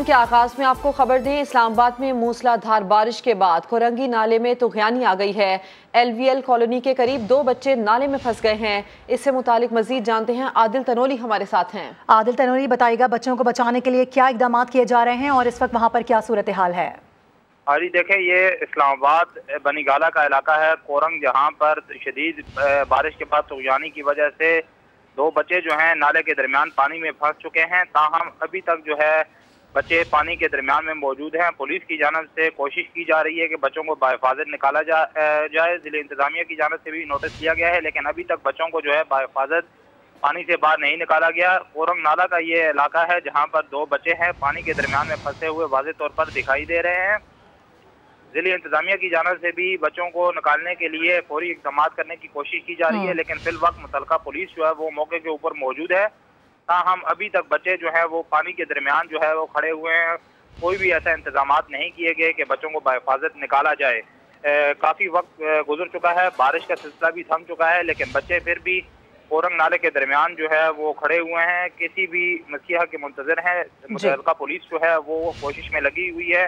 के आगाज में आपको खबर दें, इस्लामाबाद में मूसलाधार बारिश के बाद कोरंगी नाले में तुग़यानी आ गई है। LVL कॉलोनी के करीब 2 बच्चे नाले में फंस गए हैं। इससे मुतालिक मजीद जानते हैं, आदिल तनोली हमारे साथ हैं। आदिल तनोली, बताइएगा बच्चों को बचाने के लिए क्या इकदाम किए जा रहे हैं और इस वक्त वहाँ पर क्या सूरत हाल है? जी देखें, ये इस्लामाबाद बनीगाला का इलाका है, कोरंग, जहाँ पर शदीद बारिश के बाद तुग़यानी की वजह से 2 बच्चे जो हैं नाले के दरमियान पानी में फंस चुके हैं। ताहम अभी तक जो है बच्चे पानी के दरमियान में मौजूद हैं। पुलिस की जानिब से कोशिश की जा रही है कि बच्चों को बाहिफाजत निकाला जाए। ज़िले इंतजामिया की जानिब से भी नोटिस किया गया है, लेकिन अभी तक बच्चों को जो है बाहिफाजत पानी से बाहर नहीं निकाला गया। कोरंग नाला का ये इलाका है जहाँ पर 2 बच्चे हैं पानी के दरमियान में फंसे हुए वाज़ेह तौर पर दिखाई दे रहे हैं। ज़िले इंतजामिया की जानिब से भी बच्चों को निकालने के लिए फौरी इक़दाम करने की कोशिश की जा रही है, लेकिन फिल वक्त मुतलका पुलिस जो है वो मौके के ऊपर मौजूद है। ताहम अभी तक बच्चे जो है वो पानी के दरमियान जो है वो खड़े हुए हैं। कोई भी ऐसा इंतजाम नहीं किए गए कि बच्चों को बाहिफाजत निकाला जाए। काफ़ी वक्त गुजर चुका है, बारिश का सिलसिला भी थम चुका है, लेकिन बच्चे फिर भी कोरंग नाले के दरमियान जो है वो खड़े हुए हैं। किसी भी मसीहा के मुंतज़र हैं। मुतल्लिका पुलिस जो है वो कोशिश में लगी हुई है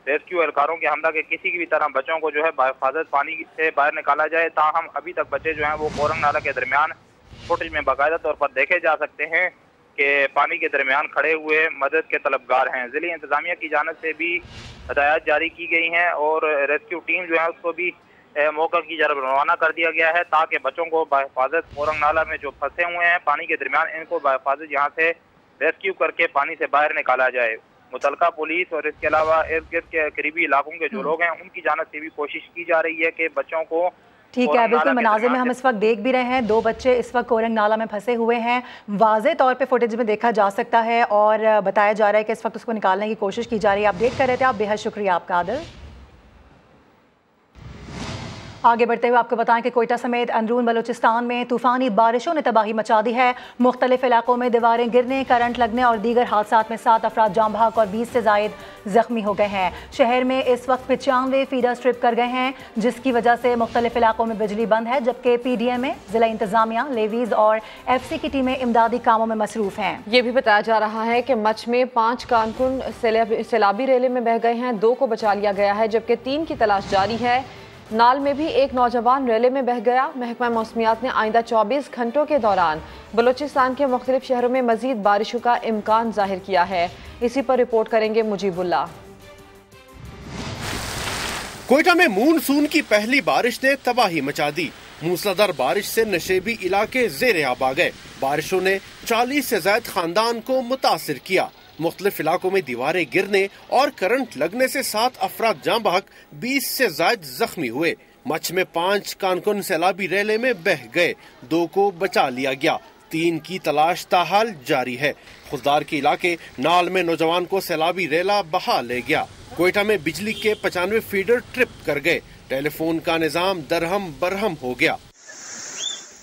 रेस्क्यू एहलकारों के हमला के किसी की भी तरह बच्चों को जो है बाहिफाजत पानी से बाहर निकाला जाए। ताहम अभी तक बच्चे जो हैं वो कोरंग नाला के दरमियान फुटेज में बाकायदा तौर पर देखे जा सकते हैं कि पानी के दरमियान खड़े हुए मदद के तलबगार हैं। ज़िले इंतजामिया की जानिब से भी हदायत जारी की गई हैं और रेस्क्यू टीम जो है उसको भी मौका की तरफ रवाना कर दिया गया है, ताकि बच्चों को बाहिफाजत कोरंग नाला में जो फंसे हुए हैं पानी के दरमियान, इनको बाहिफाजत यहाँ से रेस्क्यू करके पानी से बाहर निकाला जाए। मुतलका पुलिस और इसके अलावा इर्द गिर्द के करीबी इलाकों के जो लोग हैं उनकी जानिब से भी कोशिश की जा रही है कि बच्चों को ठीक है। बिल्कुल मनाज़िर में हम इस वक्त देख भी रहे हैं, 2 बच्चे इस वक्त कोरंग नाला में फंसे हुए हैं, वाज़े तौर पे फुटेज में देखा जा सकता है और बताया जा रहा है कि इस वक्त उसको निकालने की कोशिश की जा रही है। अपडेट कर रहे थे आप, बेहद शुक्रिया आपका आदिल। आगे बढ़ते हुए आपको बताएं कि कोयटा समेत अंदरून बलूचिस्तान में तूफ़ानी बारिशों ने तबाही मचा दी है। मुख्तलिफ इलाकों में दीवारें गिरने, करंट लगने और दीगर हादसात में 7 अफराद जाम बहक और 20 से ज़ायद जख्मी हो गए हैं। शहर में इस वक्त 95 फीडर स्ट्रिप कर गए हैं, जिसकी वजह से मुख्तलिफ इलाकों में बिजली बंद है, जबकि PDMA, ज़िला इंतजामिया, लेवीज़ और FC की टीमें इमदादी कामों में मसरूफ़ हैं। ये भी बताया जा रहा है कि मच में 5 कारकुन सैलाबी रेले में बह गए हैं, 2 को बचा लिया गया है, जबकि 3 की तलाश जारी है। नाल में भी एक नौजवान रेले में बह गया। महकमा मौसमियात ने आइंदा 24 घंटों के दौरान बलूचिस्तान के मुख्तलिफ शहरों में मजीद बारिशों का इम्कान जाहिर किया है। इसी पर रिपोर्ट करेंगे मुजीबुल्लाह। कोयटा में मानसून की पहली बारिश ने तबाही मचा दी। मूसलाधार बारिश से नशेबी इलाके ज़ेरे आब आ गए। बारिशों ने 40 से ज्यादा खानदान को मुतासिर किया। मुख्तलिफ इलाकों में दीवारें गिरने और करंट लगने से 7 अफराद जाम बहक, 20 से ज्यादा जख्मी हुए। मच में 5 कारकुन सैलाबी रेले में बह गए, 2 को बचा लिया गया, 3 की तलाश ताहाल जारी है। खुददार के इलाके नाल में नौजवान को सैलाबी रेला बहा ले गया। कोयटा में बिजली के 95 फीडर ट्रिप कर गए। टेलीफोन का निजाम दरहम बरहम हो गया।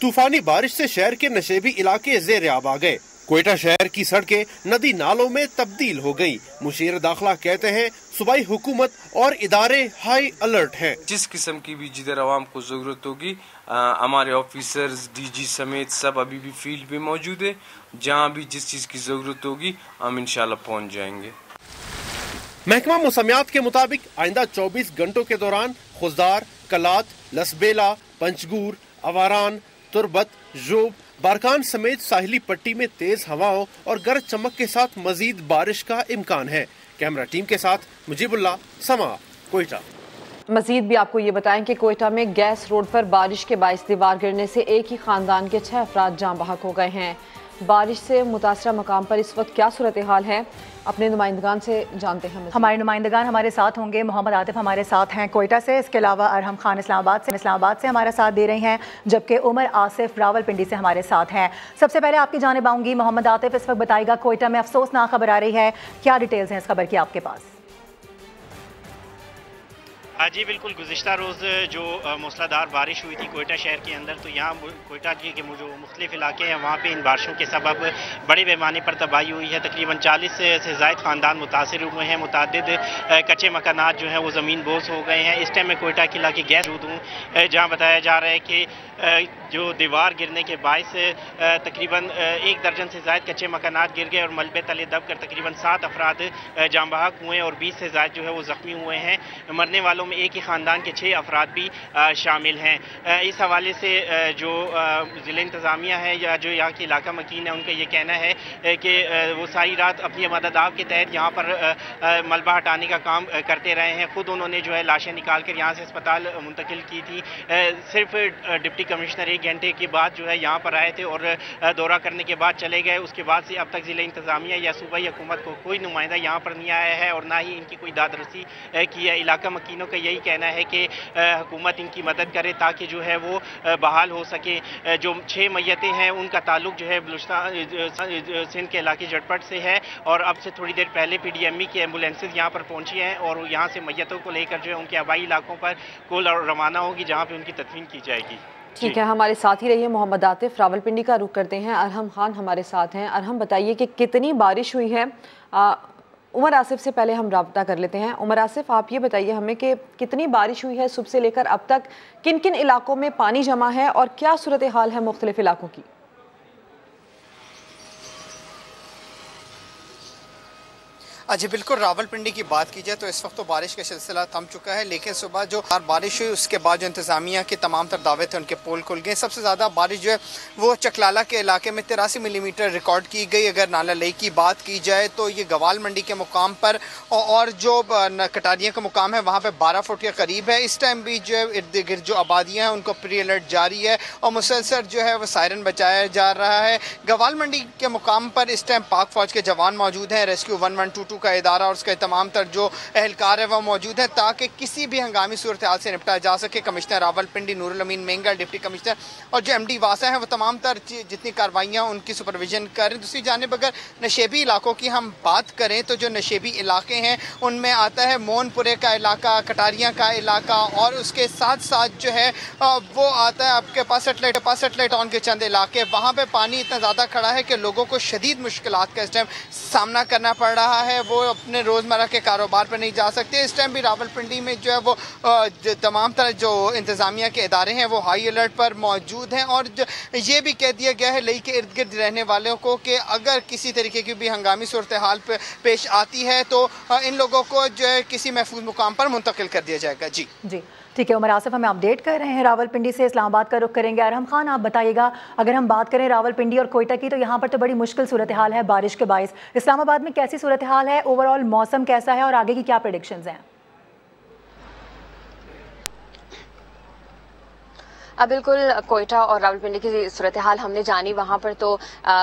तूफानी बारिश से शहर के नशेबी इलाके ज़ेरे आब आ गए। कोयटा शहर की सड़कें नदी नालों में तब्दील हो गई। मुशीर दाखिला कहते हैं सूबाई हुकूमत और इदारे हाई अलर्ट हैं। जिस किस्म की भी जिधर आवाम को जरूरत होगी, हमारे ऑफिसर्स DG समेत सब अभी भी फील्ड पे मौजूद है। जहाँ भी जिस चीज की जरूरत होगी हम इंशाल्लाह पहुँच जाएंगे। महकमा मौसमियात के मुताबिक आइंदा 24 घंटों के दौरान खुजदार, कलात, लसबेला, पंचगूर, अवारान, तुरबत, जोब, बारकान समेत साहिली पट्टी में तेज हवाओं और गरज चमक के साथ मजीद बारिश का इम्कान है। कैमरा टीम के साथ मुजीबुल्लाह, समा, कोयटा। मजीद भी आपको ये बताएं कि कोयटा में गैस रोड पर बारिश के बाइस दीवार गिरने से एक ही खानदान के 6 अफराद जाम बहक हो गए हैं। बारिश से मुतासरा मकाम पर इस वक्त क्या सूरत हाल है, अपने नुमाइंदगान से जानते हैं। हमारे नुमाइंदगान हमारे साथ होंगे। मोहम्मद आतिफ हमारे साथ हैं कोयटा से, इसके अलावा अरहम खान इस्लामाबाद से हमारा साथ दे रही हैं, जबकि उमर आसिफ रावलपिंडी से हमारे साथ हैं। सबसे पहले आपकी जानिब आऊँगी। मोहम्मद आतिफ, इस वक्त बताइएगा कोयटा में अफसोसनाक खबर आ रही है, क्या डिटेल्स हैं इस खबर की आपके पास? جی بالکل، گزشتہ روز جو موسلادھار بارش ہوئی تھی کوئٹہ شہر کے اندر، تو یہاں کوئٹہ کے جو مختلف علاقے ہیں وہاں پہ ان بارشوں کے سبب بڑے پیمانے پر تباہی ہوئی ہے. تقریباً 40 سے زائد خاندان متاثر ہوئے ہیں. متعدد کچے مکانات جو ہیں وہ زمین بوس ہو گئے ہیں. اس ٹائم میں کوئٹہ کے علاقے گیس موجود ہوں جہاں بتایا جا رہا ہے کہ جو دیوار گرنے کے باعث تقریباً 1 درجن سے زائد کچے مکانات گر گئے اور ملبے تلے دب کر تقریباً 7 افراد جاں بحق ہوئے اور 20 سے زائد جو ہے وہ زخمی ہوئے ہیں. مرنے والوں میں ایک ہی خاندان کے 6 افراد بھی شامل ہیں. اس حوالے سے جو ضلع انتظامیہ ہے یا جو یہاں کے علاقہ مکین ہے ان کا یہ کہنا ہے کہ وہ ساری رات اپنی مددآب کے تحت یہاں پر ملبہ ہٹانے کا کام کرتے رہے ہیں. خود انہوں نے جو ہے لاشیں نکال کر یہاں سے اسپتال منتقل کی تھی. صرف ڈپٹی کمشنر 1 گھنٹے کے بعد جو ہے یہاں پر آئے تھے اور دورہ کرنے کے بعد چلے گئے. اس کے بعد سے اب تک ضلع انتظامیہ یا صوبائی حکومت کو کوئی نمائندہ یہاں پر نہیں آیا ہے اور نہ ہی ان کی کوئی داد رسی کی ہے. علاقہ مکینوں کا یہی کہنا ہے کہ حکومت ان کی مدد کرے تاکہ جو ہے وہ بحال ہو سکے. جو 6 میتیں ہیں ان کا تعلق جو ہے بلوچستان سندھ کے علاقے جٹپٹ سے ہے اور اب سے تھوڑی دیر پہلے PDME کی ایمبولینسز یہاں پر پہنچی ہیں اور یہاں سے میتوں کو لے کر جو ہے ان کے آبائی علاقوں پر کل روانہ ہوگی جہاں پہ ان کی تدفین کی جائے گی. ٹھیک ہے، ہمارے ساتھ ہی رہیے. محمد عاطف راولپنڈی کا رخ کرتے ہیں. ارحم خان ہمارے ساتھ ہیں. ارحم بتائیے کہ کتنی بارش ہوئی ہے. عمر آصف سے پہلے ہم رابطہ کر لیتے ہیں. عمر آصف، آپ یہ بتائیے ہمیں کہ کتنی بارش ہوئی ہے صبح سے لے کر اب تک، کن کن علاقوں میں پانی جمع ہے اور کیا صورتحال ہے مختلف علاقوں کی؟ جی بالکل، راولپنڈی کی بات کی جائے تو اس وقت تو بارش کا سلسلہ تھم چکا ہے، لیکن صبح جو بارش ہوئی اس کے بعد جو انتظامیہ کے تمام تر دعوے تھے ان کے پول کھل گئے. سب سے زیادہ بارش جو ہے وہ چکلالہ کے علاقے میں 83 ملی میٹر ریکارڈ کی گئی. اگر نالہ لئی کی بات کی جائے تو یہ گوال منڈی کے مقام پر اور جو کٹاریاں کا مقام ہے وہاں پہ 12 فٹ کے قریب ہے. اس ٹائم بھی جو ہے ارد گرد جو آبادیاں ہیں ان کو پری الرٹ جاری ہے اور مسلسل جو ہے وہ سائرن بچایا جا رہا ہے. گوال منڈی کے مقام پر اس ٹائم پاک فوج کے جوان موجود ہیں. ریسکیو 1122 کا ادارہ اور اس کے تمام تر جو اہلکار ہے وہ موجود ہے تاکہ کسی بھی ہنگامی صورتحال سے نپٹا جا سکے. کمشنر راولپنڈی نور الامین مینگل، ڈپٹی کمشنر اور جو MD واسا ہیں وہ تمام تر جتنی کاروائیاں ان کی سپرویژن کر رہے ہیں. دوسری جانب اگر نشیبی علاقوں کی ہم بات کریں تو جو نشیبی علاقے ہیں ان میں آتا ہے مون پورے کا علاقہ، کٹاریاں کا علاقہ اور اس کے ساتھ ساتھ جو ہے وہ آتا ہے آپ کے پاس سیٹلائٹ ٹاؤن کے چند علاقے. وہاں پہ پانی اتنا زیادہ کھڑا ہے کہ لوگوں کو شدید مشکلات کا اس ٹائم سامنا کرنا پڑ رہا ہے. وہ اپنے روزمرہ کے کاروبار پہ نہیں جا سکتے. اس ٹائم بھی راولپنڈی میں جو ہے وہ تمام طرح جو انتظامیہ کے ادارے ہیں وہ ہائی الرٹ پر موجود ہیں اور یہ بھی کہہ دیا گیا ہے لئی کے ارد گرد رہنے والوں کو کہ اگر کسی طریقے کی بھی ہنگامی صورتحال پیش آتی ہے تو ان لوگوں کو جو ہے کسی محفوظ مقام پر منتقل کر دیا جائے گا. جی ٹھیک ہے، عمر آصف ہمیں اپڈیٹ کر رہے ہیں. راولپنڈی سے اسلام آباد کا رخ کریں گے. ارحم خان، آپ بتائیے گا اگر ہم بات کریں راولپنڈی اور کوئٹہ کی تو یہاں پر تو بڑی مشکل صورتحال ہے بارش کے باعث. اسلام آباد میں کیسی صورتحال ہے؟ اوور آل موسم کیسا ہے اور آگے کی کیا پریڈکشنز ہیں؟ بالکل، کوئٹہ اور راولپنڈی کی صورتحال ہم نے جانی. وہاں پر تو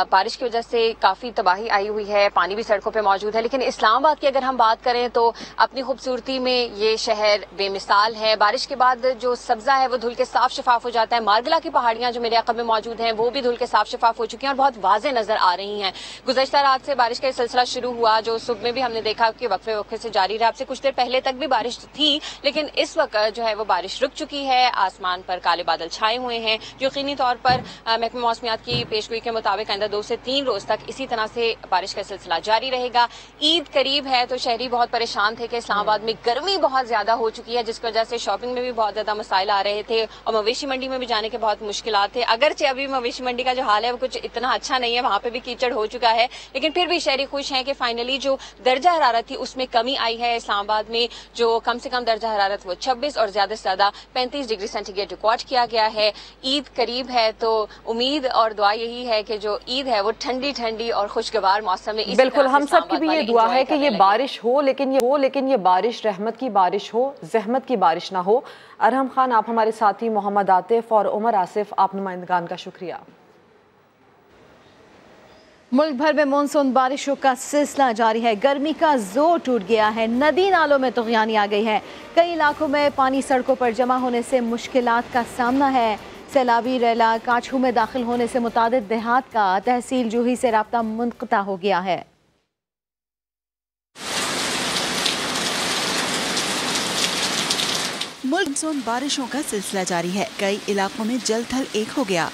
بارش کی وجہ سے کافی تباہی آئی ہوئی ہے، پانی بھی سڑکوں پہ موجود ہے. لیکن اسلام آباد کی اگر ہم بات کریں تو اپنی خوبصورتی میں یہ شہر بے مثال ہے. بارش کے بعد جو سبزہ ہے وہ دھل کے صاف شفاف ہو جاتا ہے. مارگلا کی پہاڑیاں جو میرے عقب میں موجود ہیں وہ بھی دھل کے صاف شفاف ہو چکی ہیں اور بہت واضح نظر آ رہی ہیں. گزشتہ رات سے بارش کا سلسلہ شروع ہوا جو صبح میں بھی ہم نے دیکھا کہ وقفے سے جاری رہا. اب سے کچھ دیر پہلے تک بھی بارش تھی لیکن اس وقت جو ہے وہ بارش رک چکی ہے. آسمان پر کالے بادل چھائے ہوئے ہیں جو یقینی طور پر محکمہ موسمیات کی پیشگوئی کے مطابق آئندہ 2 سے 3 روز تک اسی طرح سے بارش کا سلسلہ جاری رہے گا. عید قریب ہے تو شہری بہت پریشان تھے کہ اسلام آباد میں گرمی بہت زیادہ ہو چکی ہے جس کی وجہ سے شاپنگ میں بھی بہت زیادہ مسائل آ رہے تھے اور مویشی منڈی میں بھی جانے کے بہت مشکلات تھے. اگرچہ ابھی مویشی منڈی کا جو حال ہے وہ کچھ اتنا اچھا نہیں ہے، وہاں پہ بھی کیچڑ ہو چکا ہے لیکن پھر بھی شہری خوش ہیں کہ فائنلی جو درجہ حرارت تھی اس میں کمی آئی ہے. اسلام آباد میں جو کم سے کم درجہ حرارت وہ 26 اور زیادہ سے زیادہ 35 ڈگری سینٹی گریڈ ریکارڈ کیا گیا ہے. عید قریب ہے تو امید اور دعا یہی ہے کہ جو عید ہے وہ ٹھنڈی ٹھنڈی اور خوشگوار موسم میں بالکل ہم سب کی بھی یہ دعا ہے کہ یہ بارش ہو لیکن یہ بارش رحمت کی بارش ہو، زحمت کی بارش نہ ہو. ارحم خان، آپ ہمارے ساتھی محمد عاطف اور عمر آصف، آپ نمائندگان کا شکریہ. ملک بھر میں مونسون بارشوں کا سلسلہ جاری ہے. گرمی کا زور ٹوٹ گیا ہے، ندی نالوں میں طغیانی آ گئی ہے. کئی علاقوں میں پانی سڑکوں پر جمع ہونے سے مشکلات کا سامنا ہے. سیلابی ریلا کاچھو میں داخل ہونے سے متعدد دیہات کا تحصیل جوہی سے رابطہ منقطع ہو گیا ہے. मुल्क मानसून बारिशों का सिलसिला जारी है। कई इलाकों में जल थल एक हो गया।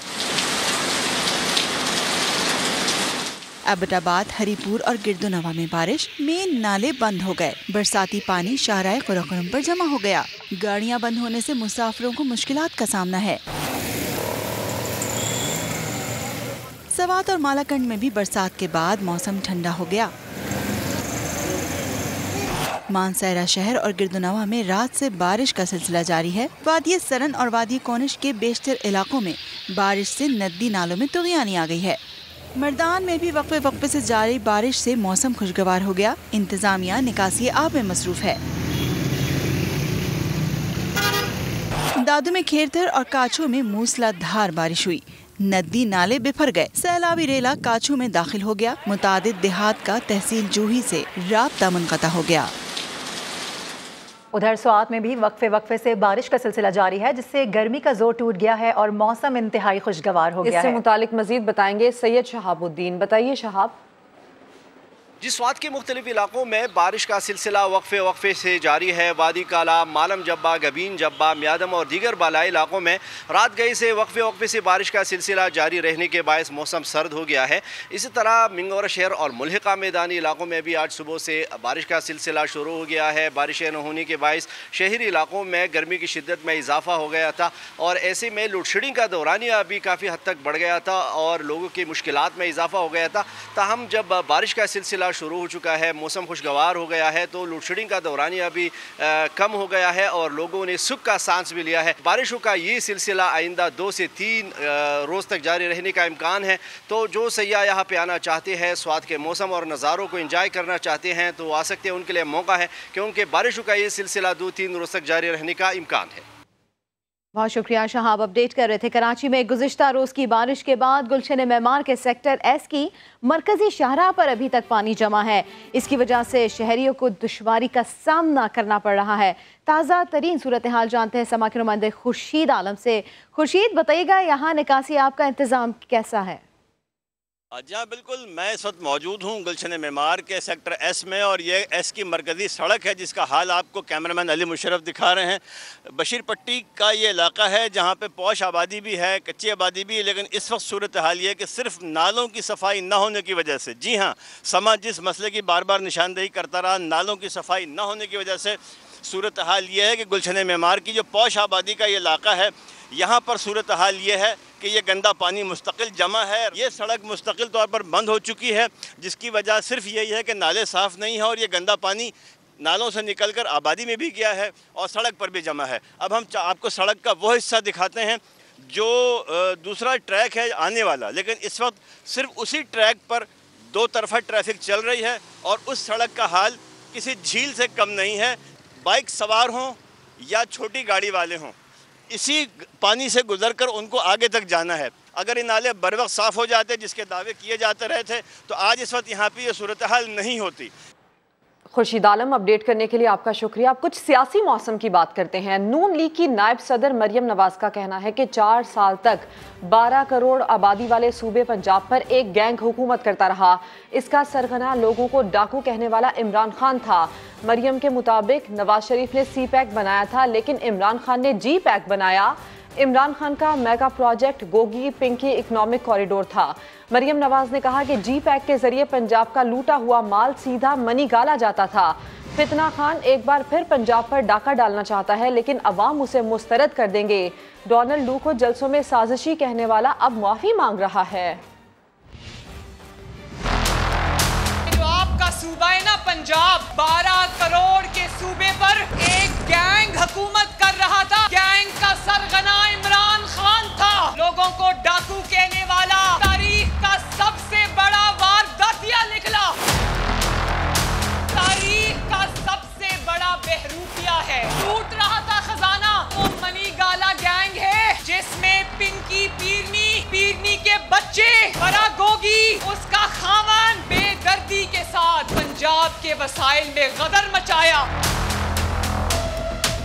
एबटाबाद, हरीपुर और गिरदुनवा में बारिश, मेन नाले बंद हो गए। बरसाती पानी शाहराह कुरकुरम पर जमा हो गया। गाड़ियां बंद होने से मुसाफिरों को मुश्किलात का सामना है। सवात और मालाकंड में भी बरसात के बाद मौसम ठंडा हो गया। मानसहरा शहर और गिरदुनवा में रात से बारिश का सिलसिला जारी है। वादी सरन और वादी कोनिश के बेशतर इलाकों में बारिश से नदी नालों में तुग़यानी आ गई है। मर्दान में भी वक्फे वक्फे से जारी बारिश से मौसम खुशगवार हो गया। इंतजामिया निकासी आब में मसरूफ है। दादू में खेरथर और काछू में मूसलाधार बारिश हुई। नदी नाले बिफर गए। सैलाबी रेला काछू में दाखिल हो गया। मुतादिद देहात का तहसील जूही से राब्ता मुनक़ता हो गया। उधर स्वात में भी वक्फे वक्फे से बारिश का सिलसिला जारी है, जिससे गर्मी का जोर टूट गया है और मौसम इंतहाई खुशगवार हो गया है। इससे मुतालिक मजीद बताएंगे सैयद शहाबुद्दीन। बताइए शहाब। जिस स्वात के मुख्तलिफ इलाकों में बारिश का सिलसिला वक्फे वक्फे से जारी है। वादी काला, मालम जब्बा, गबीन जब्बा, म्यादम और दीगर बालाई इलाकों में रात गई से वक्फे वक्फे से बारिश का सिलसिला जारी रहने के बायस मौसम सर्द हो गया है। इसी तरह मिंगौरा शहर और मुल्हिका मैदानी इलाकों में भी आज सुबह से बारिश का सिलसिला शुरू हो गया है। बारिशें न होने के बायस शहरी इलाकों में गर्मी की शिद्दत में इजाफा हो गया था और ऐसे में लोड शेडिंग का दौरानिया भी काफ़ी हद तक बढ़ गया था और लोगों की मुश्किलात में इजाफा हो गया था। ताहम जब बारिश का सिलसिला शुरू हो चुका है, मौसम खुशगवार हो गया है, तो लोड शेडिंग का दौरानिया भी कम हो गया है और लोगों ने सुख का सांस भी लिया है। बारिशों का ये सिलसिला आइंदा 2 से 3 रोज़ तक जारी रहने का इम्कान है। तो जो सयाह यहाँ पे आना चाहते हैं, स्वात के मौसम और नज़ारों को एंजॉय करना चाहते हैं, तो आ सकते हैं। उनके लिए मौका है क्योंकि बारिशों का ये सिलसिला 2-3 रोज़ तक जारी रहने का इम्कान है। बहुत शुक्रिया शहाब, अपडेट कर रहे थे। कराची में गुज़िश्ता रोज़ की बारिश के बाद गुलशन मेमार के सेक्टर एस की मरकजी शाहराह पर अभी तक पानी जमा है। इसकी वजह से शहरियों को दुश्वारी का सामना करना पड़ रहा है। ताज़ा तरीन सूरत हाल जानते हैं समा के नुमाइंदे खुर्शीद आलम से। खुर्शीद, बताइएगा यहाँ निकासी आपका इंतज़ाम कैसा है? जी हाँ, बिल्कुल। मैं इस वक्त मौजूद हूँ गुलशन मेमार के सेक्टर एस में और ये एस की मरकज़ी सड़क है जिसका हाल आपको कैमरामैन अली मुशर्रफ दिखा रहे हैं। बशीर पट्टी का ये इलाका है जहाँ पे पौश आबादी भी है, कच्ची आबादी भी है, लेकिन इस वक्त सूरत हाल ये है कि सिर्फ नालों की सफाई न होने की वजह से, जी हाँ, समा जिस मसले की बार बार निशानदेही करता रहा, नालों की सफाई न होने की वजह से सूरत हाल ये है कि गुलशन मेमार की जो पौश आबादी का ये इलाका है, यहाँ पर सूरत हाल ये है कि ये गंदा पानी मुस्तकिल जमा है। ये सड़क मुस्तकिल तौर पर बंद हो चुकी है, जिसकी वजह सिर्फ यही है कि नाले साफ़ नहीं है और ये गंदा पानी नालों से निकलकर आबादी में भी गया है और सड़क पर भी जमा है। अब हम आपको सड़क का वो हिस्सा दिखाते हैं जो दूसरा ट्रैक है आने वाला, लेकिन इस वक्त सिर्फ उसी ट्रैक पर 2 तरफा ट्रैफिक चल रही है और उस सड़क का हाल किसी झील से कम नहीं है। बाइक सवार हों या छोटी गाड़ी वाले हों, इसी पानी से गुजरकर उनको आगे तक जाना है। अगर ये नाले बर वक्त साफ़ हो जाते जिसके दावे किए जाते रहे थे तो आज इस वक्त यहाँ पे ये सूरत हाल नहीं होती। खुर्शीद आलम, अपडेट करने के लिए आपका शुक्रिया। अब कुछ सियासी मौसम की बात करते हैं। नून लीग की नायब सदर मरियम नवाज का कहना है कि 4 साल तक 12 करोड़ आबादी वाले सूबे पंजाब पर एक गैंग हुकूमत करता रहा। इसका सरगना लोगों को डाकू कहने वाला इमरान खान था। मरियम के मुताबिक नवाज शरीफ ने सी पैक बनाया था, लेकिन इमरान खान ने जी पैक बनाया। इमरान खान का mega project Gogi Pinky economic corridor था। मरियम नवाज ने कहा कि जी पैक के जरिए पंजाब का लूटा हुआ माल सीधा मनी गाला जाता था। फितना खान एक बार फिर पंजाब पर डाका डालना चाहता है, लेकिन अवाम उसे मुस्तरद कर देंगे। डोनाल्ड लू को जलसों में साजिशी कहने वाला अब माफी मांग रहा है। जो आपका सूबा है ना पंजाब, 12 करोड़ के सूबे पर एक गैंग हुकूमत कर रहा था। गैंग का सरगना इमरान खान था। लोगों को डाकू कहने वाला तारीख का सबसे बड़ा वारदातिया निकला। तारीख का सबसे बड़ा बहरूपिया है। टूट रहा था खजाना। वो मनी गाला गैंग है जिसमें पिंकी पीरनी के बच्चे, बड़ा गोगी उसका खावन बेदर्दी के साथ पंजाब के वसाइल में गदर मचाया।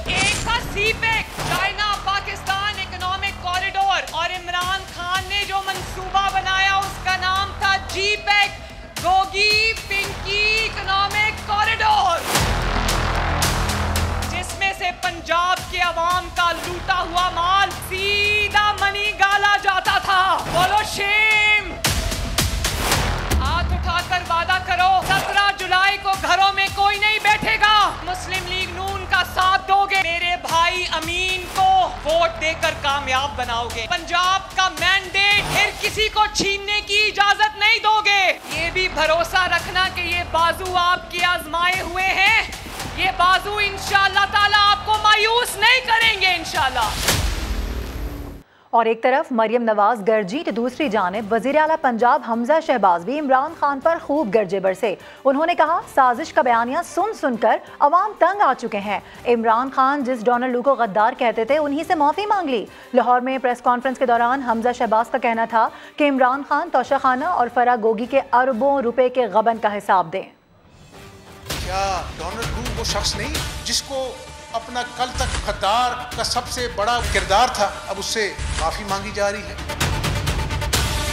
एक था CPEC, China Pakistan economic corridor, और इमरान खान ने जो मंसूबा बनाया उसका नाम था जी पैक गोगी पिंकी इकोनॉमिक कॉरिडोर, जिसमें से पंजाब के अवाम वोट देकर कामयाब बनाओगे। पंजाब का मैंडेट फिर किसी को छीनने की इजाजत नहीं दोगे। ये भी भरोसा रखना कि ये बाजू आपके आजमाए हुए हैं, ये बाजू इंशाअल्लाह ताला आपको मायूस नहीं करेंगे इंशाअल्लाह। और एक तरफ मरियम नवाज गरजी तो दूसरी जानिब वज़ीर आला पंजाब हमजा शहबाज भी इमरान खान पर खूब गरजे बरसे। उन्होंने कहा साजिश का बयानिया सुन सुनकर अवाम तंग आ चुके हैं। इमरान खान जिस डोनाल्ड लू को गद्दार कहते थे उन्हीं से माफ़ी मांग ली। लाहौर में प्रेस कॉन्फ्रेंस के दौरान हमजा शहबाज का कहना था कि इमरान खान तोशाखाना और फराह गोगी के अरबों रुपए के गबन का हिसाब दें। क्या डोनाल्ड लू वो शख्स नहीं जिसको अपना कल तक गद्दार का सबसे बड़ा किरदार था, अब उससे माफी मांगी जा रही है?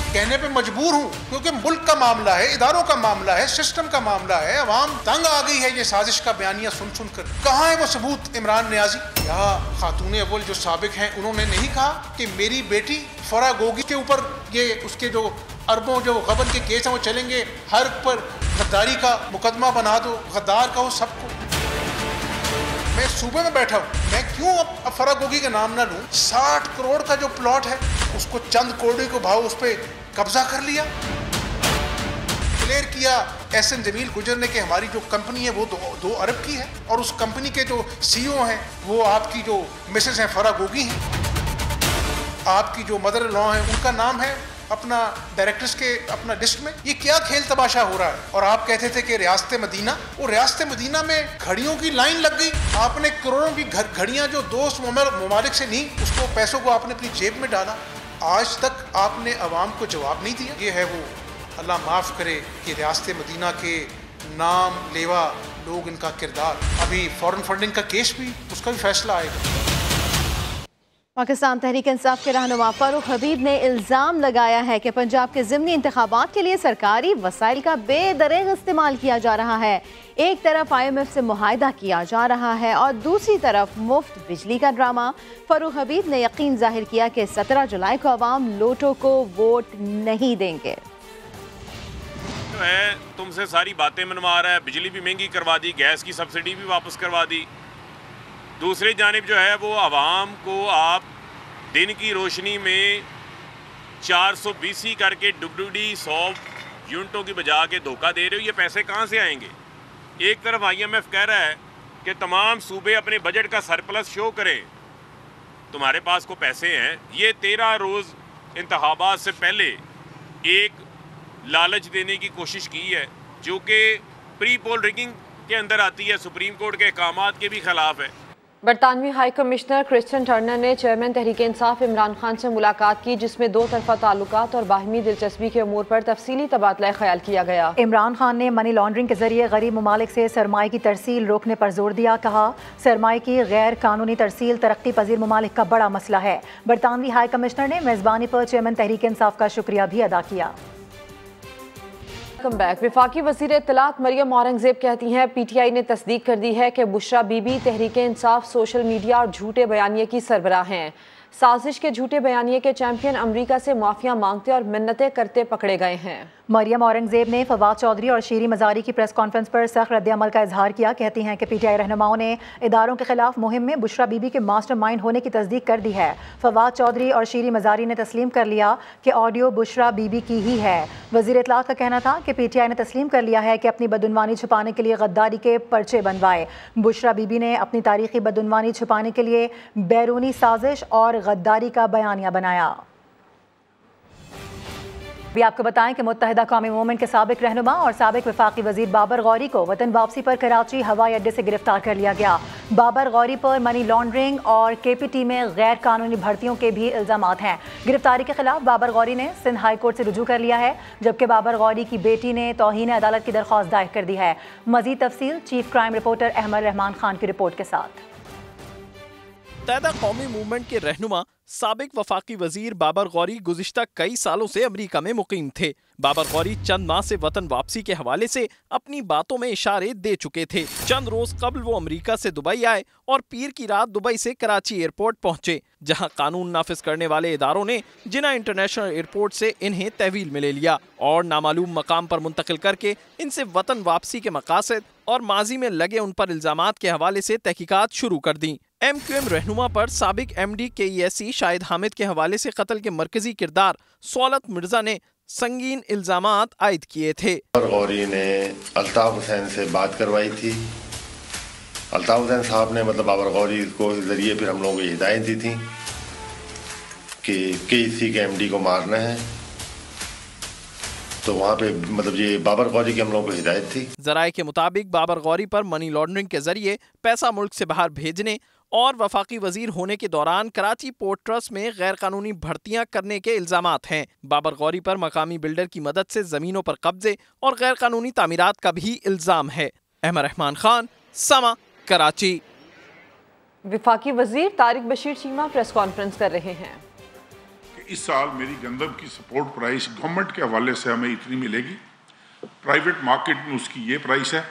कहने पे मजबूर हूँ क्योंकि मुल्क का मामला है, इदारों का मामला है, सिस्टम का मामला है। अवाम तंग आ गई है ये साजिश का बयानिया सुन सुनकर। कहाँ है वो सबूत इमरान नियाजी या खातून अव्वल जो साबिक हैं, उन्होंने नहीं कहा कि मेरी बेटी फराह गोगी के ऊपर ये उसके जो अरबों जो गबन के केस हैं वो चलेंगे, हर पर गद्दारी का मुकदमा बना दो, गद्दार कहो सबको। मैं सूबे में बैठा हूँ, मैं क्यों अब फराह गोगी का नाम ना लूँ? 60 करोड़ का जो प्लॉट है उसको चंद करोड़ को भाव उस पर कब्जा कर लिया, क्लियर किया एहसन जमील गुजर ने कि हमारी जो कंपनी है वो 2 अरब की है और उस कंपनी के जो CEO हैं वो आपकी जो मिसेस हैं फराह गोगी हैं। आपकी जो मदर लॉ है उनका नाम है अपना डायरेक्टर्स के अपना लिस्ट में। ये क्या खेल तमाशा हो रहा है? और आप कहते थे कि रियासत मदीना, वो रियासत मदीना में घड़ियों की लाइन लग गई। आपने करोड़ों की घड़ियां जो दोस्त ममालिक से नहीं, उसको पैसों को आपने अपनी जेब में डाला। आज तक आपने अवाम को जवाब नहीं दिया। ये है वो, अल्लाह माफ़ करे कि रियासत मदीना के नाम लेवा लोग, इनका किरदार। अभी फॉरेन फंडिंग का केस भी, उसका भी फैसला आएगा। पाकिस्तान तहरीक इंसाफ के रहनुमा फारूक हबीब ने इल्ज़ाम लगाया है कि पंजाब के ज़िमनी इंतखाबात के लिए सरकारी वसाइल का बेदरेग इस्तेमाल किया जा रहा है। एक तरफ IMF से मुआहदा किया जा रहा है और दूसरी तरफ मुफ्त बिजली का ड्रामा। फारूक हबीब ने यकीन जाहिर किया कि 17 जुलाई को अवाम लोटो को वोट नहीं देंगे। तुमसे सारी बातें मनवा रहा है, बिजली भी महंगी करवा दी, गैस की सब्सिडी भी वापस करवा दी। दूसरी जानिब जो है वो आवाम को आप दिन की रोशनी में 420 करके डुगडुडी 100 यूनिटों की बजा के धोखा दे रहे हो। ये पैसे कहाँ से आएंगे? एक तरफ IMF कह रहा है कि तमाम सूबे अपने बजट का सरप्लस शो करें, तुम्हारे पास को पैसे हैं। ये 13 रोज़ इंतखाबात से पहले एक लालच देने की कोशिश की है जो कि प्री पोल रिगिंग के अंदर आती है, सुप्रीम कोर्ट के अहकामात के भी खिलाफ है। बरतानवी हाई कमिश्नर क्रिस्टियन टर्नर ने चेयरमैन तहरीक इंसाफ इमरान खान से मुलाकात की, जिसमें 2 तरफा ताल्लुकात और बाहमी दिलचस्पी के अमूर पर तफसीली तबादला ख्याल किया गया। इमरान खान ने मनी लॉन्ड्रिंग के जरिए गरीब ममालिक से सरमाए की तरसील रोकने पर जोर दिया। कहा सरमाए की गैर कानूनी तरसील तरक्की पजीर ममालिक का बड़ा मसला है। बरतानवी हाई कमिश्नर ने मेज़बानी पर चेयरमैन तहरीक इंसाफ का शुक्रिया भी अदा किया। वफाकी वज़ीर इत्तलात मरियम औरंगज़ेब कहती हैं PTI ने तस्दीक कर दी है कि बुशरा बीबी तहरीक इंसाफ सोशल मीडिया और झूठे बयानिए की सरबराह हैं। साजिश के झूठे बयानिए के चैंपियन अमरीका से माफिया मांगते और मिन्नतें करते पकड़े गए हैं। मरियम औरंगज़ेब ने फवाद चौधरी और शीरी मज़ारी की प्रेस कॉन्फ्रेंस पर सख्त रद्द-ए-अमल का इजहार किया। कहती हैं कि PTI रहनुमाओं ने इदारों के खिलाफ मुहिम में बुशरा बीबी के मास्टरमाइंड होने की तस्दीक कर दी है। फवाद चौधरी और शीरी मज़ारी ने तस्लीम कर लिया कि ऑडियो बुशरा बीबी की ही है। वज़ीर इत्तलात का कहना था कि PTI ने तस्लीम कर लिया है कि अपनी बदउनवानी छुपाने के लिए गद्दारी के पर्चे बनवाए। बुशरा बीबी ने अपनी तारीखी बदउनवानी छुपाने के लिए बैरूनी साजिश और गद्दारी का बयानिया बनाया। भी आपको बताएं कि मुत्तहिदा कौमी मूवमेंट के साबिक रहनुमा और साबिक वफाकी वजीर बाबर गौरी को वतन वापसी पर कराची हवाई अड्डे से गिरफ्तार कर लिया गया। बाबर गौरी पर मनी लॉन्ड्रिंग और KPT में गैर कानूनी भर्तियों के भी इल्जामात हैं। गिरफ्तारी के खिलाफ बाबर गौरी ने सिंध हाई कोर्ट से रुजू कर लिया है, जबकि बाबर गौरी की बेटी ने तौहीन अदालत की दरख्वास्त दायर कर दी है। मजीद तफसील chief crime reporter Ahmed Rehman Khan की रिपोर्ट के साथ। मुत्तहिदा कौमी मूवमेंट के रहनुमा साबिक वफाकी वजीर बाबर गौरी गुज़िश्ता कई सालों से अमरीका में मुकीम थे। बाबर गौरी चंद माह से वतन वापसी के हवाले से अपनी बातों में इशारे दे चुके थे। चंद रोज कबल वो अमरीका से दुबई आए और पीर की रात दुबई से कराची एयरपोर्ट पहुंचे, जहां कानून नाफिज करने वाले इदारों ने जिना इंटरनेशनल एयरपोर्ट से इन्हें तहवील में ले लिया और नामालूम मकाम पर मुंतकिल करके इनसे वतन वापसी के मकासद और माजी में लगे उन पर इल्जामात के हवाले से तहकीकात शुरू कर दी। MQM रहनुमा पर साबिक MD KESC शाहिद हामिद के हवाले से कत्ल के मरकजी किरदार सौलत मिर्जा ने संगीन इल्जामात आयद किए थे। गौरी ने अल्ताफ हुसैन से बात करवाई थी। अल्ताफ हुसैन साहब ने मतलब बाबर गौरी को जरिए फिर हम लोगों को हिदायत दी थी कि KEC के MD को मारना है, तो वहाँ पे मतलब ये बाबर गौरी की हम लोगों को हिदायत थी। जराये के मुताबिक बाबर गौरी पर मनी लॉन्ड्रिंग के जरिए पैसा मुल्क से बाहर भेजने और वफाकी वजीर होने के दौरान कराची पोर्ट ट्रस्ट में गैर कानूनी भर्तियां करने के इल्जामात हैं। बाबर गौरी पर मकामी बिल्डर की मदद से जमीनों पर कब्जे और गैर कानूनी तामीरात का भी इल्जाम है। अहमद रहमान खान, समा, कराची। वफाकी वजीर तारिक बशीर चीमा प्रेस कॉन्फ्रेंस कर रहे हैं। इस साल मेरी गंदम की सपोर्ट प्राइस गवर्नमेंट के हवाले से हमें इतनी मिलेगी, प्राइवेट मार्केट में उसकी ये प्राइस है,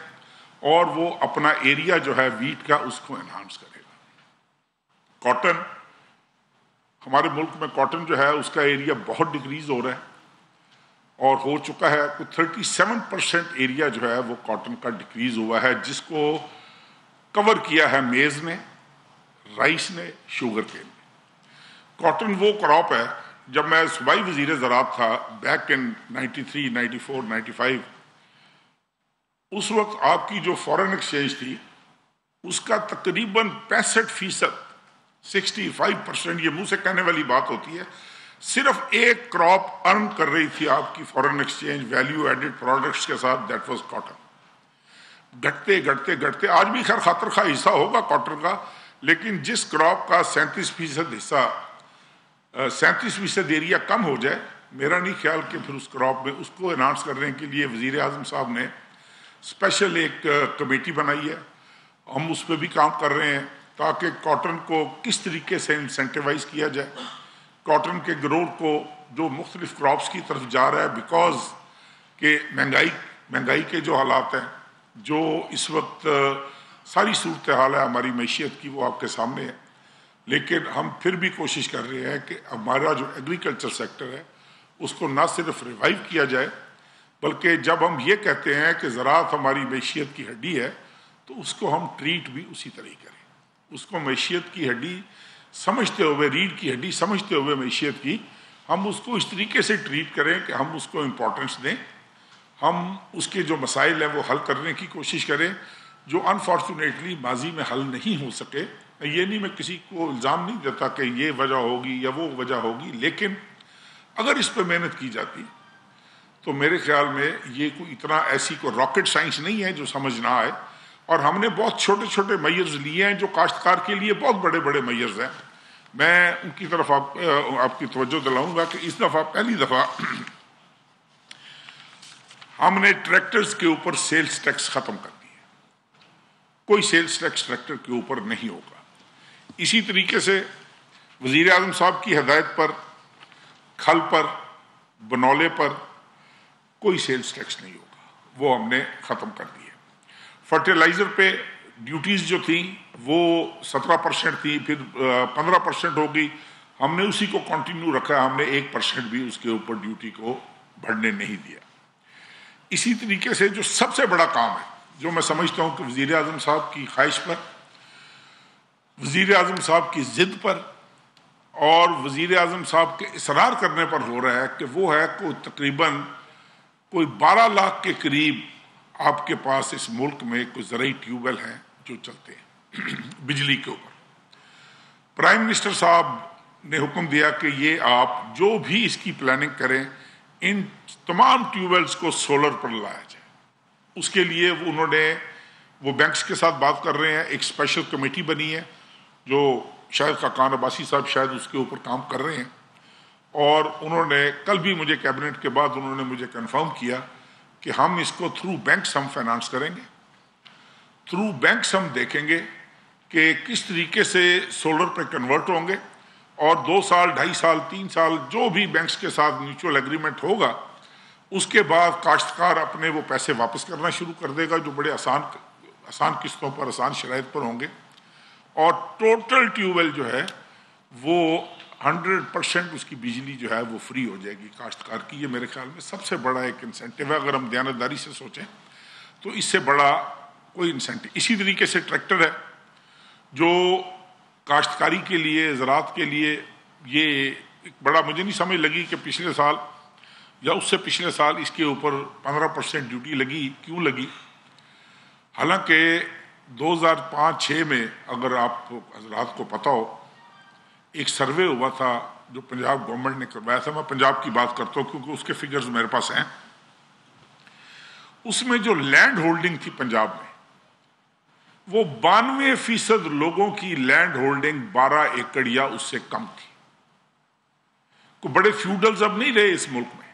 और वो अपना एरिया जो है वीट का उसको एनहांस करेगा। कॉटन, हमारे मुल्क में कॉटन जो है उसका एरिया बहुत डिक्रीज हो रहा है और हो चुका है, कुछ 37% एरिया जो है वो कॉटन का डिक्रीज हुआ है, जिसको कवर किया है मेज़ ने, राइस ने, शुगर केन ने। कॉटन वो क्रॉप है, जब मैं सूबाई वज़ीर ज़राअत था बैक इन 93, 94, 95, उस वक्त आपकी जो फॉरेन एक्सचेंज थी उसका तकरीबन 65%, 65%, ये मुंह से कहने वाली बात होती है, सिर्फ एक क्रॉप अर्न कर रही थी आपकी foreign exchange value added products के साथ, दैट वाज कॉटन। घटते घटते घटते आज भी खैर खातर खा हिस्सा होगा कॉटन का, लेकिन जिस क्रॉप का 37% हिस्सा, 37% एरिया कम हो जाए, मेरा नहीं ख्याल कि फिर उस क्रॉप में उसको एनहांस करने के लिए वज़ीर आज़म साहब ने स्पेशल एक कमेटी बनाई है। हम उस पर भी काम कर रहे हैं ताकि कॉटन को किस तरीके से इंसेंटिवाइज किया जाए, कॉटन के ग्रोथ को जो मुख्तलिफ क्रॉप्स की तरफ जा रहा है, बिकॉज के महंगाई के जो हालात हैं, जो इस वक्त सारी सूरत हाल है हमारी मैशियत की, वो आपके सामने है। लेकिन हम फिर भी कोशिश कर रहे हैं कि हमारा जो एग्रीकल्चर सेक्टर है उसको ना सिर्फ रिवाइव किया जाए, बल्कि जब हम ये कहते हैं कि ज़राअत हमारी मैशियत की हड्डी है, तो उसको हम ट्रीट भी उसी तरह करें। उसको मैशियत की हड्डी समझते हुए, रीढ़ की हड्डी समझते हुए मैशियत की, हम उसको इस तरीके से ट्रीट करें कि हम उसको इम्पोर्टेंस दें, हम उसके जो मसाइल हैं वो हल करने की कोशिश करें, जो अनफॉर्चुनेटली माजी में हल नहीं हो सके। ये नहीं, मैं किसी को इल्ज़ाम नहीं देता कि ये वजह होगी या वो वजह होगी, लेकिन अगर इस पर मेहनत की जाती तो मेरे ख्याल में ये कोई इतना ऐसी कोई रॉकेट साइंस नहीं है जो समझ ना आए। और हमने बहुत छोटे छोटे मेजर्स लिए हैं जो काश्तकार के लिए बहुत बड़े बड़े मेजर्स हैं। मैं उनकी तरफ आपकी तवज्जो दिलाऊंगा कि इस दफ़ा पहली दफ़ा हमने ट्रैक्टर्स के ऊपर सेल्स टैक्स ख़त्म कर दिया, कोई सेल्स टैक्स ट्रैक्टर के ऊपर नहीं होगा। इसी तरीके से वज़ीर आज़म साहब की हदायत पर खल पर, बनौले पर कोई सेल्स टैक्स नहीं होगा, वो हमने ख़त्म कर दिया। फर्टिलाइज़र पे ड्यूटीज़ जो थी वो 17% थी, फिर 15% हो गई, हमने उसी को कंटिन्यू रखा, हमने 1% भी उसके ऊपर ड्यूटी को बढ़ने नहीं दिया। इसी तरीके से जो सबसे बड़ा काम है, जो मैं समझता हूँ कि वज़ीर आज़म साहब की ख्वाहिश पर, वज़ीर आज़म साहब की ज़िद पर और वज़ीर आज़म साहब के इसरार करने पर हो रहा है, कि वो है कोई तकरीबन कोई 12 लाख के करीब आपके पास इस मुल्क में कोई ज़राई ट्यूबवेल हैं जो चलते हैं बिजली के ऊपर। प्राइम मिनिस्टर साहब ने हुक्म दिया कि ये आप जो भी इसकी प्लानिंग करें, इन तमाम ट्यूबवेल्स को सोलर पर लाया जाए। उसके लिए उन्होंने वो बैंक्स के साथ बात कर रहे हैं, एक स्पेशल कमेटी बनी है जो शायद खाकान अब्बासी साहब शायद उसके ऊपर काम कर रहे हैं, और उन्होंने कल भी मुझे कैबिनेट के बाद उन्होंने मुझे कंफर्म किया कि हम इसको थ्रू बैंक्स हम फाइनेंस करेंगे, थ्रू बैंक्स हम देखेंगे कि किस तरीके से सोलर पे कन्वर्ट होंगे, और 2 साल, 2.5 साल, 3 साल जो भी बैंक्स के साथ म्यूचुअल एग्रीमेंट होगा, उसके बाद काश्तकार अपने वो पैसे वापस करना शुरू कर देगा, जो बड़े आसान किस्तों पर, आसान शराइत पर होंगे, और टोटल ट्यूबवेल जो है वो 100% उसकी बिजली जो है वो फ्री हो जाएगी काश्तकार की। ये मेरे ख्याल में सबसे बड़ा एक इंसेंटिव है, अगर हम दयानतदारी से सोचें तो इससे बड़ा कोई इंसेंटिव। इसी तरीके से ट्रैक्टर है जो काश्तकारी के लिए, ज़राअत के लिए ये एक बड़ा, मुझे नहीं समझ लगी कि पिछले साल या उससे पिछले साल इसके ऊपर 15% ड्यूटी लगी, क्यों लगी। हालांकि 2005-6 में अगर आप हजरात को पता हो, एक सर्वे हुआ था जो पंजाब गवर्नमेंट ने करवाया था, मैं पंजाब की बात करता हूँ क्योंकि उसके फिगर्स मेरे पास हैं। उसमें जो लैंड होल्डिंग थी पंजाब में, वो 92% लोगों की लैंड होल्डिंग 12 एकड़ या उससे कम थी। कोई बड़े फ्यूडल्स अब नहीं रहे इस मुल्क में,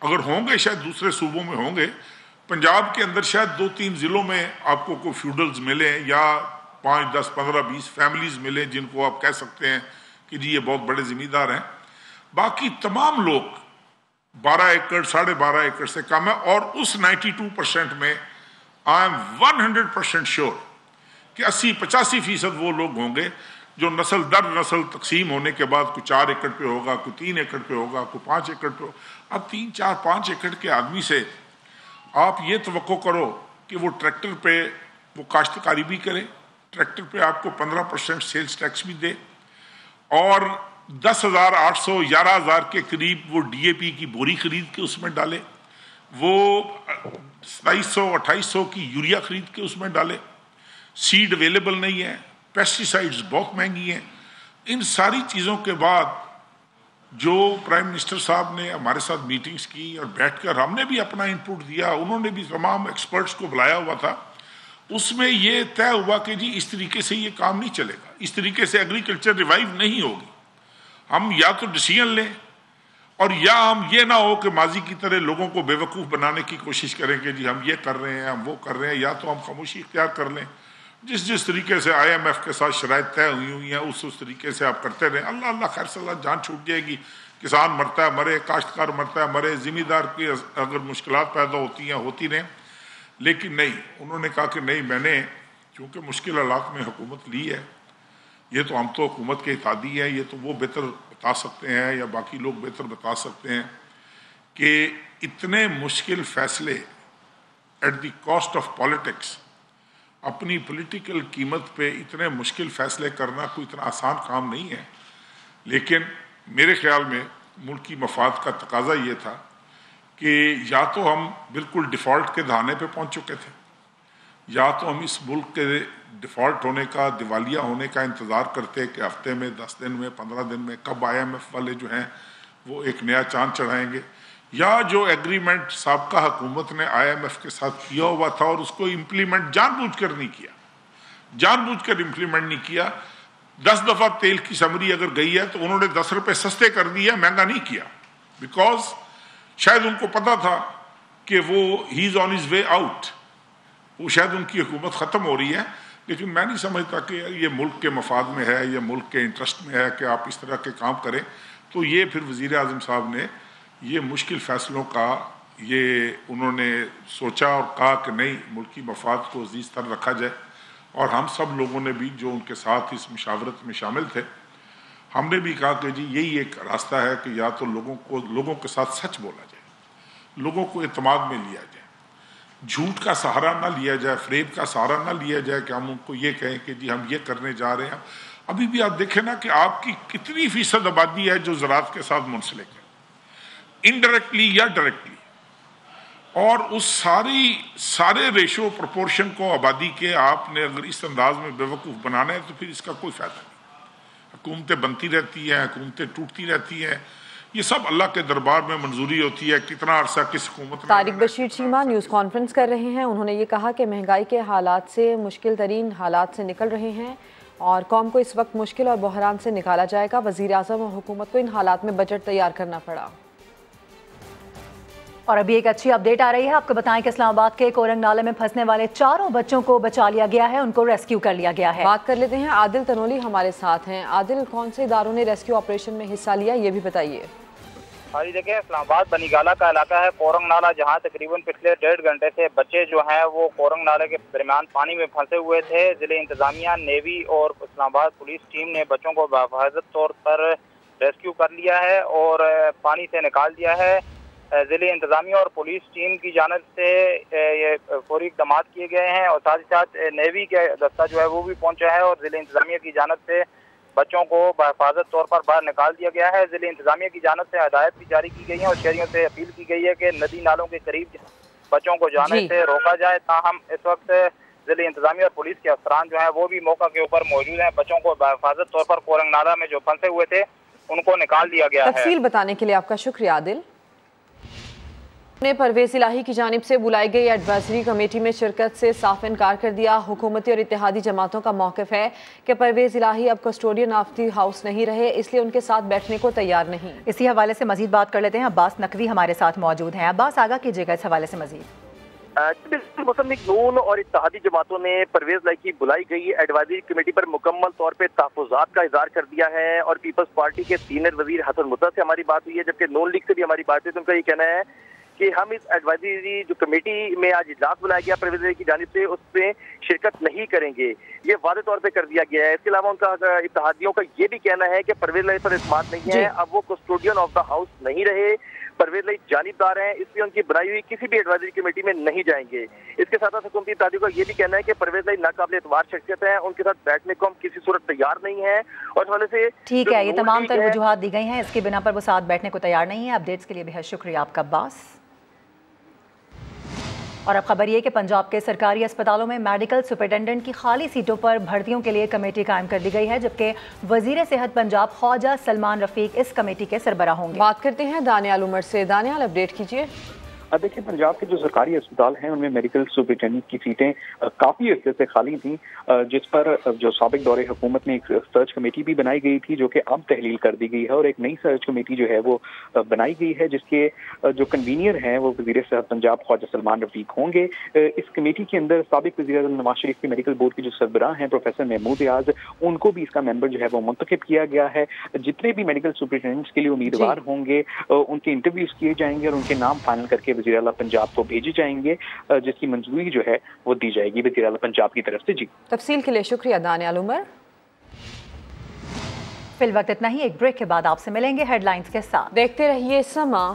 अगर होंगे शायद दूसरे सूबों में होंगे। पंजाब के अंदर शायद 2-3 जिलों में आपको कोई फ्यूडल्स मिले या 5, 10, 15, 20 फैमिलीज मिले जिनको आप कह सकते हैं कि जी ये बहुत बड़े जिम्मेदार हैं। बाकी तमाम लोग 12 एकड़, 12.5 एकड़ से कम है। और उस 92% में आई एम 100% श्योर कि 80-85% वो लोग होंगे जो नस्ल दर नस्ल तकसीम होने के बाद कोई 4 एकड़ पे होगा, कोई 3 एकड़ पे होगा, कोई 5 एकड़ पे होगा। अब 3, 4, 5 एकड़ के आदमी से आप ये तवक्को करो कि वो ट्रैक्टर पे वो काश्तकारी भी करे, ट्रैक्टर पे आपको 15% सेल्स टैक्स भी दे, और 10,800, 11,000 के करीब वो DAP की बोरी खरीद के उसमें डाले, वो 2700, 2800 की यूरिया खरीद के उसमें डाले। सीड अवेलेबल नहीं है, पेस्टिसाइड्स बहुत महंगी हैं। इन सारी चीज़ों के बाद जो प्राइम मिनिस्टर साहब ने हमारे साथ मीटिंग्स की और बैठकर हमने भी अपना इनपुट दिया, उन्होंने भी तमाम एक्सपर्ट्स को बुलाया हुआ था, उसमें ये तय हुआ कि जी इस तरीके से ये काम नहीं चलेगा, इस तरीके से एग्रीकल्चर रिवाइव नहीं होगी। हम या तो डिसीजन लें और या हम ये ना हो कि माजी की तरह लोगों को बेवकूफ़ बनाने की कोशिश करें कि जी हम ये कर रहे हैं, हम वो कर रहे हैं, या तो हम खामोशी इख्तियार कर लें। जिस तरीके से IMF के साथ शराइत तय हुई हैं उस तरीके से आप करते रहें। अल्लाह खैर सल्ला, जान छूट जाएगी, किसान मरता है मरे, काश्तकार मरता है मरे, ज़िम्मेदार की अगर मुश्किलात पैदा होती हैं होती रहें। लेकिन नहीं, उन्होंने कहा कि नहीं, मैंने चूँकि मुश्किल हालात में हुकूमत ली है, ये तो हम तो हुकूमत के इत्यादी हैं, ये तो वो बेहतर बता सकते हैं या बाकी लोग बेहतर बता सकते हैं कि इतने मुश्किल फैसले at the cost of politics, अपनी पॉलिटिकल कीमत पे इतने मुश्किल फैसले करना कोई इतना आसान काम नहीं है। लेकिन मेरे ख्याल में मुल्क की मफाद का तकाजा ये था कि या तो हम बिल्कुल डिफ़ॉल्ट के दहाने पे पहुंच चुके थे, या तो हम इस मुल्क के डिफ़ॉल्ट होने का, दिवालिया होने का इंतज़ार करते कि हफ्ते में, 10 दिन में, 15 दिन में कब IMF वाले जो हैं वो एक नया चांद चढ़ाएंगे, या जो एग्रीमेंट साबका हुकूमत ने IMF के साथ किया हुआ था और उसको इम्प्लीमेंट जानबूझकर नहीं किया, जानबूझकर इम्प्लीमेंट नहीं किया। 10 दफ़ा तेल की समरी अगर गई है तो उन्होंने 10 रुपये सस्ते कर दिए, महंगा नहीं किया, बिकॉज शायद उनको पता था कि वो he is on his way out, वो शायद उनकी हुकूमत ख़त्म हो रही है। लेकिन मैं नहीं समझता कि ये मुल्क के मफाद में है या मुल्क के इंटरेस्ट में है कि आप इस तरह के काम करें। तो ये फिर वज़ीर आज़म साहब ने ये मुश्किल फ़ैसलों का ये उन्होंने सोचा और कहा कि नहीं, मुल्की मफाद को अजीज़ तर रखा जाए। और हम सब लोगों ने भी जो उनके साथ इस मुशावरत में शामिल थे, हमने भी कहा कि जी यही एक रास्ता है कि या तो लोगों के साथ सच बोला जाए, लोगों को एतमाद में लिया जाए, झूठ का सहारा ना लिया जाए, फ्रेब का सहारा ना लिया जाए कि हम उनको ये कहें कि जी हम ये करने जा रहे हैं। अभी भी आप देखें ना कि आपकी कितनी फ़ीसद आबादी है जो ज़राअत के साथ मुंसलिक है, इनडायरेक्टली या डायरेक्टली, और उस सारे रेशो प्रोपोर्शन को आबादी के आपने अगर इस अंदाज में बेवकूफ़ बनाना है तो फिर इसका कोई फ़ायदा नहीं। हुकूमतें बनती रहती हैं, हुकूमतें टूटती रहती हैं, ये सब अल्लाह के दरबार में मंजूरी होती है। कितना अरसा किस हुकूमत में। तारिक बशीर चीमा न्यूज़ कॉन्फ्रेंस कर रहे हैं। उन्होंने ये कहा कि महंगाई के हालात से, मुश्किल तरीन हालात से निकल रहे हैं और कौम को इस वक्त मुश्किल और बहरान से निकाला जाएगा। वज़ीर आज़म और हुकूमत को इन हालात में बजट तैयार करना पड़ा। और अभी एक अच्छी अपडेट आ रही है, आपको बताएं कि इस्लामाबाद के कोरंग नाले में फंसने वाले 4 बच्चों को बचा लिया गया है, उनको रेस्क्यू कर लिया गया है। बात कर लेते हैं, आदिल तनोली हमारे साथ हैं। आदिल, कौन से इदारों ने रेस्क्यू ऑपरेशन में हिस्सा लिया, ये भी बताइए। हाँ जी, देखिए इस्लामाबाद बनीगाला का इलाका है कोरंग नाला, जहाँ तकरीबन पिछले 1.5 घंटे से बच्चे जो हैं वो कोरंग नाले के दरमियान पानी में फंसे हुए थे। जिले इंतजामिया, नेवी और इस्लामाबाद पुलिस टीम ने बच्चों को बाहिफाजत तौर पर रेस्क्यू कर लिया है और पानी से निकाल दिया है। जिले इंतजामिया और पुलिस टीम की जानिब से ये फौरी इक़दाम किए गए हैं और साथ ही साथ नेवी का दस्ता जो है वो भी पहुंचा है और जिले इंतजामिया की जानिब से बच्चों को बहिफाजत तौर पर बाहर निकाल दिया गया है। ज़िले इंतजामिया की जानिब से हदायत भी जारी की गई है और शहरियों से अपील की गई है कि नदी नालों के करीब बच्चों को जाने से रोका जाए। ताहम इस वक्त ज़िले इंतजामिया और पुलिस के अफसरान जो है वो भी मौका के ऊपर मौजूद हैं। बच्चों को बहिफाजत तौर पर कोरंग नाला में जो फंसे हुए थे उनको निकाल दिया गया है। तफसील बताने के लिए आपका शुक्रिया आदिल। ने परवेज इलाही की जानिब से बुलाई गई एडवाइजरी कमेटी में शिरकत से साफ इनकार कर दिया। हुकूमती और इत्तेहादी जमातों का मौक़िफ़ है कि परवेज इलाही अब कस्टोडियन ऑफ दी हाउस नहीं रहे, इसलिए उनके साथ बैठने को तैयार नहीं। इसी हवाले से मजीद बात कर लेते हैं। अब्बास नकवी हमारे साथ मौजूद हैं। अब्बास, आगाह कीजिएगा इस हवाले से मजीद। मुस्लिम नून और इत्तेहादी जमातों ने परवेज इलाही की बुलाई गई एडवाइजरी कमेटी पर मुकम्मल तौर पर तहफ़्फ़ुज़ात का इज़हार कर दिया है और पीपल्स पार्टी के सीनियर वजीर हसन मुद्दा से हमारी बात हुई है, जबकि नून लीग से भी हमारी बात हुई। तो उनका ये कहना है कि हम इस एडवाइजरी जो कमेटी में आज इजलास बुलाया गया परवेज इलाही की जानिब से उसमें शिरकत नहीं करेंगे, ये वादे तौर पे कर दिया गया है। इसके अलावा उनका इत्तेहादियों का ये भी कहना है कि परवेज इलाही पर इस्तेमाल नहीं है, अब वो कस्टोडियन ऑफ द हाउस नहीं रहे, परवेज इलाही जानिबदार हैं, इसलिए उनकी बनाई हुई किसी भी एडवाइजरी कमेटी में नहीं जाएंगे। इसके साथ साथ हुकूमती इत्तेहादियों का ये भी कहना है कि परवेज इलाही नाकाबिल एतबार शख्सियत है, उनके साथ बैठने को हम किसी सूरत तैयार नहीं है। और इस वजह से ठीक है, ये तमाम तर वजूहात दी गई हैं, इसकी बिना पर वो साथ बैठने को तैयार नहीं है। अपडेट्स के लिए बेहद शुक्रिया आपका अब्बास। और अब खबर ये कि पंजाब के सरकारी अस्पतालों में मेडिकल सुपरिटेंडेंट की खाली सीटों पर भर्तियों के लिए कमेटी कायम कर दी गई है, जबकि वजीर सेहत पंजाब ख्वाजा सलमान रफीक इस कमेटी के सरबराह होंगे। बात करते हैं दानियाल उमर से। दानियाल, अपडेट कीजिए। देखिए, पंजाब के जो सरकारी अस्पताल हैं उनमें मेडिकल सुपरिटेंडेंट की सीटें काफ़ी अर्से से खाली थी, जिस पर जो साबिक दौरे हुकूमत में एक सर्च कमेटी भी बनाई गई थी जो कि अब तहलील कर दी गई है, और एक नई सर्च कमेटी जो है वो बनाई गई है जिसके जो कन्वीनियर हैं वो वज़ीर सेहत पंजाब ख्वाजा सलमान रफीक होंगे। इस कमेटी के अंदर साबिक वज़ीर आज़म नवाज शरीफ के मेडिकल बोर्ड के जो सरबराह हैं प्रोफेसर महमूद रियाज, उनको भी इसका मेंबर जो है वो मुंतखब किया गया है। जितने भी मेडिकल सुपरिटेंडेंट्स के लिए उम्मीदवार होंगे उनके इंटरव्यूज किए जाएंगे और उनके नाम फाइनल करके वज़ीर आला पंजाब को भेजे जाएंगे, जिसकी मंजूरी जो है वो दी जाएगी वज़ीर आला पंजाब की तरफ से। जी, तफसील के लिए शुक्रिया दानियाल उमर। फिल वक्त इतना ही, एक ब्रेक के बाद आपसे मिलेंगे हेडलाइंस के साथ। देखते रहिए समा।